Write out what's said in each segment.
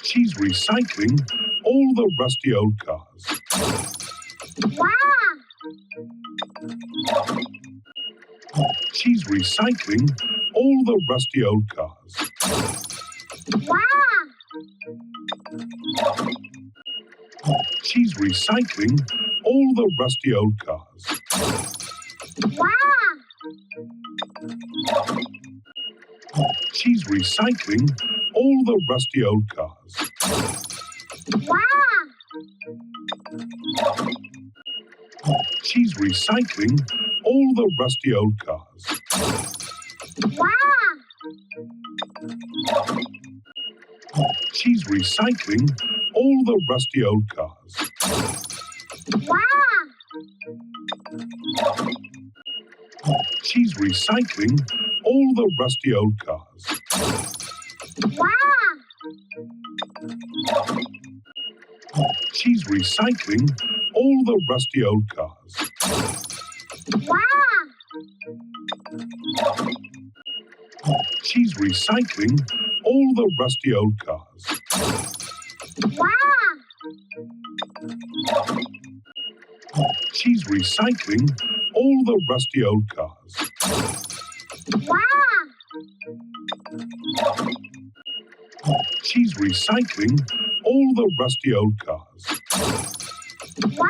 She's recycling all the rusty old cars. Wow! She's recycling all the rusty old cars. Wow! She's recycling all the rusty old cars. Wow! She's recycling all the rusty old cars. Wow! She's recycling all the rusty old cars. Wow! She's recycling all the rusty old cars. Wow! She's recycling all the rusty old cars. Wow! She's recycling all the rusty old cars. Wow! She's recycling all the rusty old cars. Wow! She's recycling all the rusty old cars. Wow! She's recycling all the rusty old cars. Wow!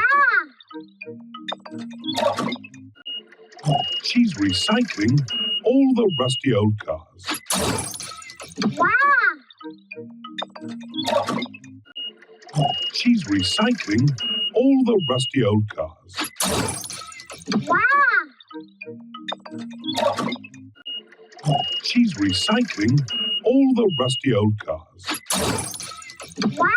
She's recycling all the rusty old cars. Wow! She's recycling all the rusty old cars. Wow! She's recycling all the rusty old cars. Wow!